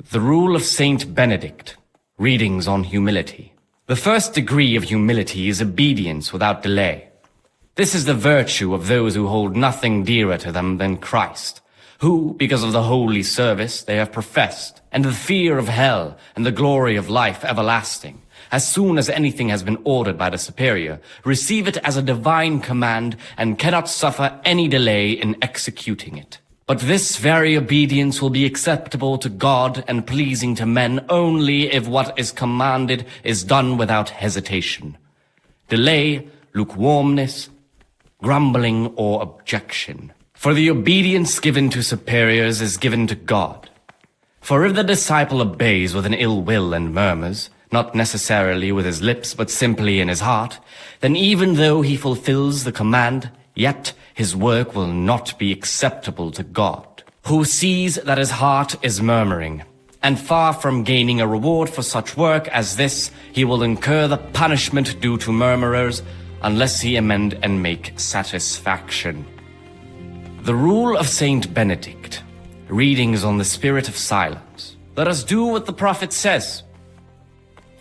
The Rule of Saint Benedict. Readings on Humility. The first degree of humility is obedience without delay. This is the virtue of those who hold nothing dearer to them than Christ, who, because of the holy service they have professed, and the fear of hell and the glory of life everlasting, as soon as anything has been ordered by the superior, receive it as a divine command and cannot suffer any delay in executing it. But this very obedience will be acceptable to God and pleasing to men only if what is commanded is done without hesitation. Delay, lukewarmness, grumbling, or objection. For the obedience given to superiors is given to God. For if the disciple obeys with an ill will and murmurs, not necessarily with his lips but simply in his heart, then even though he fulfills the command, yet his work will not be acceptable to God, who sees that his heart is murmuring, and far from gaining a reward for such work as this, he will incur the punishment due to murmurers, unless he amend and make satisfaction. The Rule of Saint Benedict. Readings on the Spirit of Silence. Let us do what the prophet says.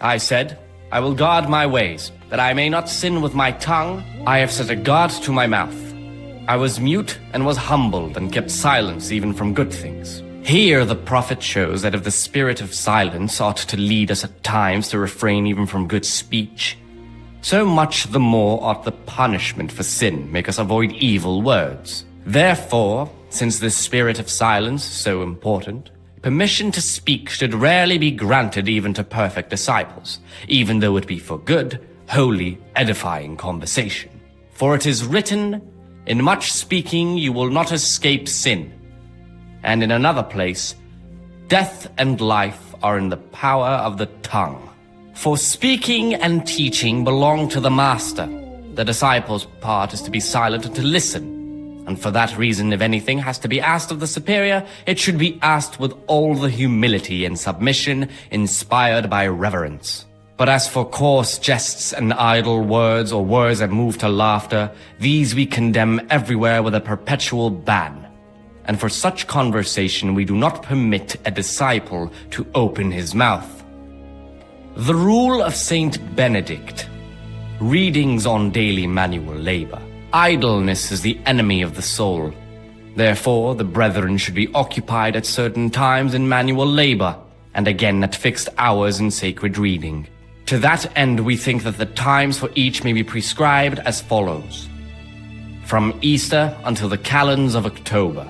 I said, I will guard my ways, that I may not sin with my tongue. I have set a guard to my mouth. I was mute and was humbled and kept silence even from good things. Here the prophet shows that if the spirit of silence ought to lead us at times to refrain even from good speech, so much the more ought the punishment for sin make us avoid evil words. Therefore, since the spirit of silence is so important, permission to speak should rarely be granted even to perfect disciples, even though it be for good, holy, edifying conversation. For it is written, in much speaking you will not escape sin. And in another place, death and life are in the power of the tongue. For speaking and teaching belong to the master. The disciple's part is to be silent and to listen. And for that reason, if anything has to be asked of the superior, it should be asked with all the humility and submission inspired by reverence. But as for coarse jests and idle words, or words that move to laughter, these we condemn everywhere with a perpetual ban. And for such conversation we do not permit a disciple to open his mouth. The Rule of Saint Benedict. Readings on daily manual labor. Idleness is the enemy of the soul. Therefore, the brethren should be occupied at certain times in manual labor, and again at fixed hours in sacred reading. To that end, we think that the times for each may be prescribed as follows. From Easter until the calends of October.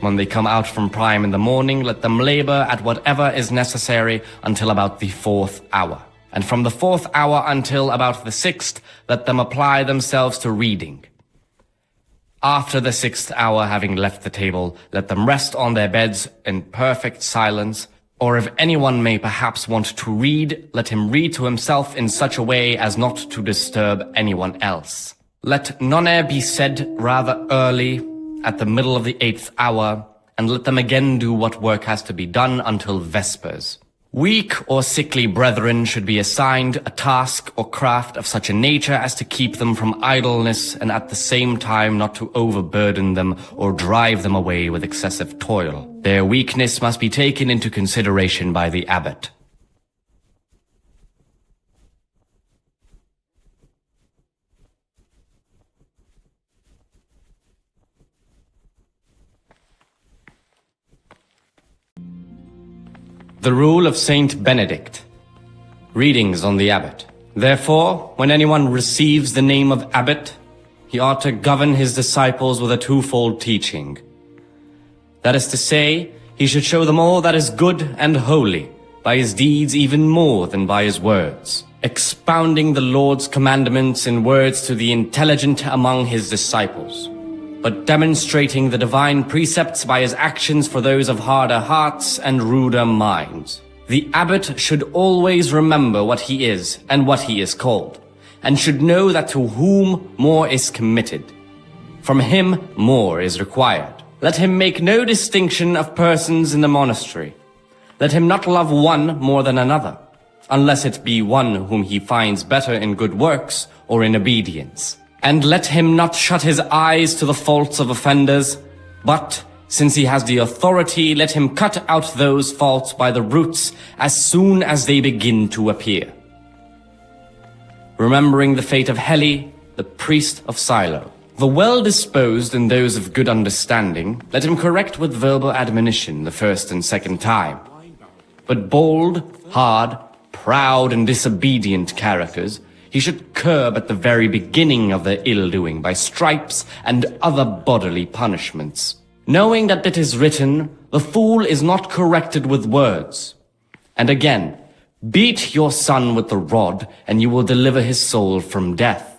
When they come out from prime in the morning, let them labor at whatever is necessary until about the 4th hour. And from the 4th hour until about the 6th, let them apply themselves to reading. After the 6th hour, having left the table, let them rest on their beds in perfect silence, or if anyone may perhaps want to read, let him read to himself in such a way as not to disturb anyone else. Let none be said rather early, at the middle of the 8th hour, and let them again do what work has to be done until vespers. Weak or sickly brethren should be assigned a task or craft of such a nature as to keep them from idleness, and at the same time not to overburden them or drive them away with excessive toil. Their weakness must be taken into consideration by the abbot. The Rule of Saint Benedict. Readings on the abbot. Therefore, when anyone receives the name of abbot, he ought to govern his disciples with a twofold teaching. That is to say, he should show them all that is good and holy, by his deeds even more than by his words, expounding the Lord's commandments in words to the intelligent among his disciples, but demonstrating the divine precepts by his actions for those of harder hearts and ruder minds. The abbot should always remember what he is and what he is called, and should know that to whom more is committed, from him more is required. Let him make no distinction of persons in the monastery. Let him not love one more than another, unless it be one whom he finds better in good works or in obedience. And let him not shut his eyes to the faults of offenders, but, Since he has the authority, let him cut out those faults by the roots as soon as they begin to appear. Remembering the fate of Heli, the priest of Silo. The well-disposed and those of good understanding, let him correct with verbal admonition the first and second time. But bold, hard, proud, and disobedient characters, he should curb at the very beginning of their ill-doing by stripes and other bodily punishments. Knowing that it is written, the fool is not corrected with words. And again, beat your son with the rod, and you will deliver his soul from death.